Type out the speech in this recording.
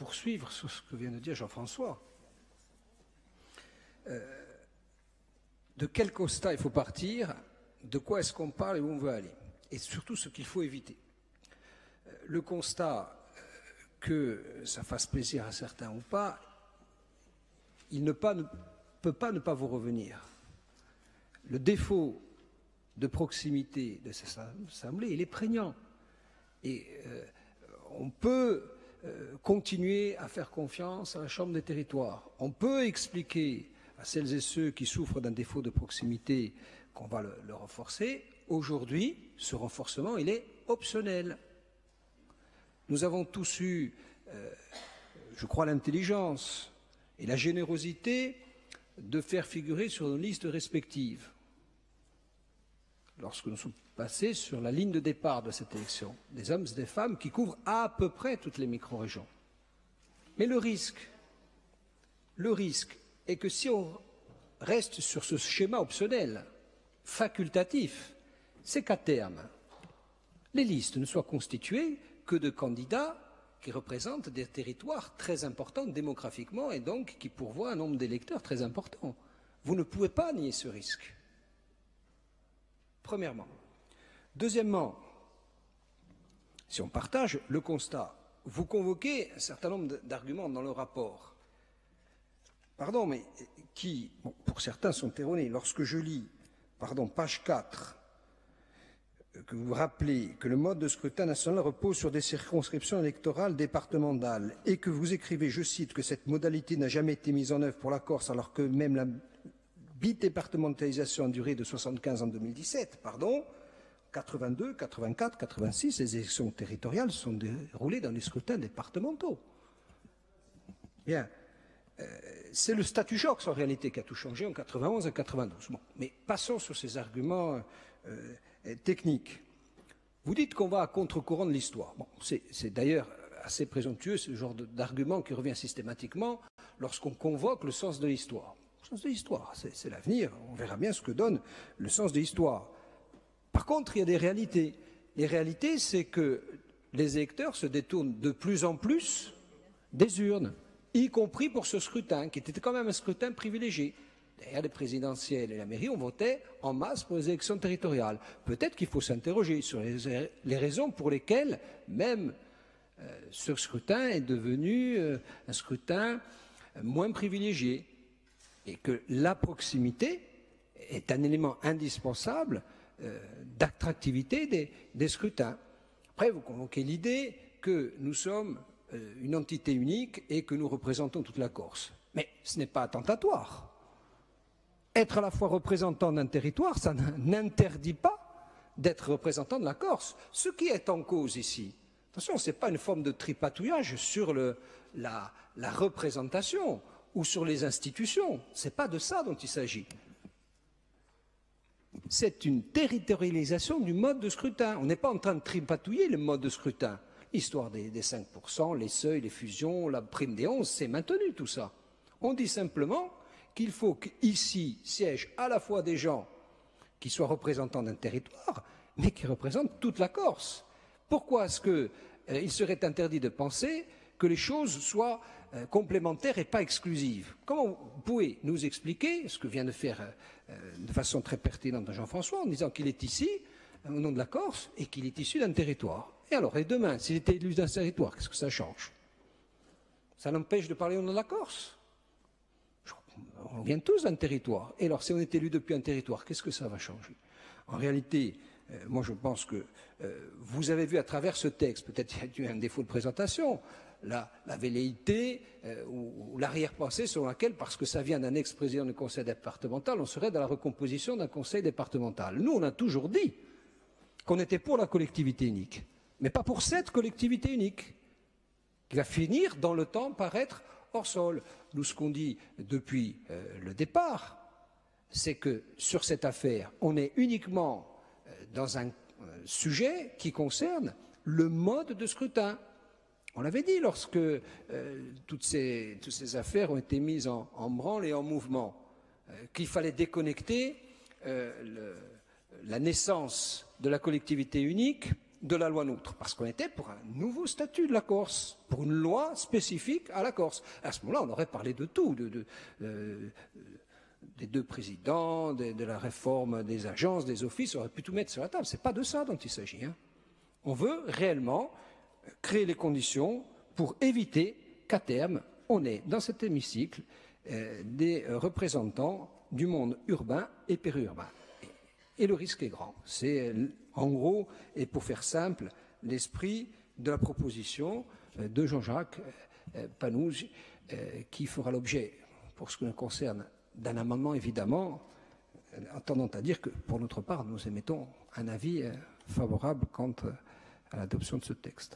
poursuivre sur ce que vient de dire Jean-François. De quel constat il faut partir, de quoi est-ce qu'on parle et où on veut aller, et surtout ce qu'il faut éviter. Le constat, que ça fasse plaisir à certains ou pas, il ne peut pas ne pas vous revenir. Le défaut de proximité de cette assemblée, il est prégnant. Et on peut continuer à faire confiance à la Chambre des territoires. On peut expliquer à celles et ceux qui souffrent d'un défaut de proximité qu'on va le renforcer. Aujourd'hui, ce renforcement, il est optionnel. Nous avons tous eu, je crois, l'intelligence et la générosité de faire figurer sur nos listes respectives, lorsque nous sommes passés sur la ligne de départ de cette élection, des hommes et des femmes qui couvrent à peu près toutes les micro-régions. Mais le risque est que si on reste sur ce schéma optionnel, facultatif, c'est qu'à terme, les listes ne soient constituées que de candidats qui représentent des territoires très importants démographiquement et donc qui pourvoient un nombre d'électeurs très important. Vous ne pouvez pas nier ce risque. Premièrement. Deuxièmement, si on partage le constat, vous convoquez un certain nombre d'arguments dans le rapport. Pardon, mais qui, bon, pour certains, sont erronés. Lorsque je lis, page 4, que vous rappelez que le mode de scrutin national repose sur des circonscriptions électorales départementales et que vous écrivez, je cite, que cette modalité n'a jamais été mise en œuvre pour la Corse alors que même la bidépartementalisation a duré de 1975 en 2017, 82, 84, 86, les élections territoriales sont déroulées dans les scrutins départementaux. Bien. C'est le statut Joxe en réalité qui a tout changé en 91 et 92. Bon, mais passons sur ces arguments techniques. Vous dites qu'on va à contre-courant de l'histoire. Bon, c'est d'ailleurs assez présomptueux ce genre d'argument qui revient systématiquement lorsqu'on convoque le sens de l'histoire. Le sens de l'histoire, c'est l'avenir. On verra bien ce que donne le sens de l'histoire. Par contre, il y a des réalités. Les réalités, c'est que les électeurs se détournent de plus en plus des urnes, y compris pour ce scrutin, qui était quand même un scrutin privilégié. Derrière les présidentielles et la mairie, on votait en masse pour les élections territoriales. Peut-être qu'il faut s'interroger sur les raisons pour lesquelles même ce scrutin est devenu un scrutin moins privilégié. Et que la proximité est un élément indispensable d'attractivité des scrutins. Après, vous convoquez l'idée que nous sommes une entité unique et que nous représentons toute la Corse. Mais ce n'est pas attentatoire. Être à la fois représentant d'un territoire, ça n'interdit pas d'être représentant de la Corse. Ce qui est en cause ici, attention, ce n'est pas une forme de tripatouillage sur la représentation ou sur les institutions. Ce n'est pas de ça dont il s'agit. C'est une territorialisation du mode de scrutin. On n'est pas en train de tripatouiller le mode de scrutin. L'histoire des 5%, les seuils, les fusions, la prime des 11, c'est maintenu tout ça. On dit simplement qu'il faut qu'ici siègent à la fois des gens qui soient représentants d'un territoire, mais qui représentent toute la Corse. Pourquoi est-ce qu'il serait interdit de penser que les choses soient complémentaires et pas exclusives? Comment vous pouvez nous expliquer ce que vient de faire de façon très pertinente Jean-François en disant qu'il est ici au nom de la Corse et qu'il est issu d'un territoire? Et alors, et demain, s'il était élu d'un territoire, qu'est-ce que ça change? Ça l'empêche de parler au nom de la Corse? On vient tous d'un territoire. Et alors, si on est élu depuis un territoire, qu'est-ce que ça va changer? En réalité, moi je pense que vous avez vu à travers ce texte, peut-être qu'il y a eu un défaut de présentation, la velléité ou l'arrière-pensée selon laquelle, parce que ça vient d'un ex-président du conseil départemental, on serait dans la recomposition d'un conseil départemental. Nous, on a toujours dit qu'on était pour la collectivité unique, mais pas pour cette collectivité unique, qui va finir dans le temps par être hors sol. Nous, ce qu'on dit depuis le départ, c'est que sur cette affaire, on est uniquement dans un sujet qui concerne le mode de scrutin. On l'avait dit lorsque toutes ces affaires ont été mises en branle et en mouvement, qu'il fallait déconnecter la naissance de la collectivité unique de la loi NOTRe, parce qu'on était pour un nouveau statut de la Corse, pour une loi spécifique à la Corse. À ce moment-là, on aurait parlé de tout, des 2 présidents, de la réforme des agences, des offices, on aurait pu tout mettre sur la table. Ce n'est pas de ça dont il s'agit. Hein. On veut réellement créer les conditions pour éviter qu'à terme, on ait dans cet hémicycle des représentants du monde urbain et périurbain. Et le risque est grand. C'est, en gros, et pour faire simple, l'esprit de la proposition de Jean-Jacques Panouge, qui fera l'objet, pour ce qui nous concerne, d'un amendement, évidemment, en tendant à dire que, pour notre part, nous émettons un avis favorable quant à l'adoption de ce texte.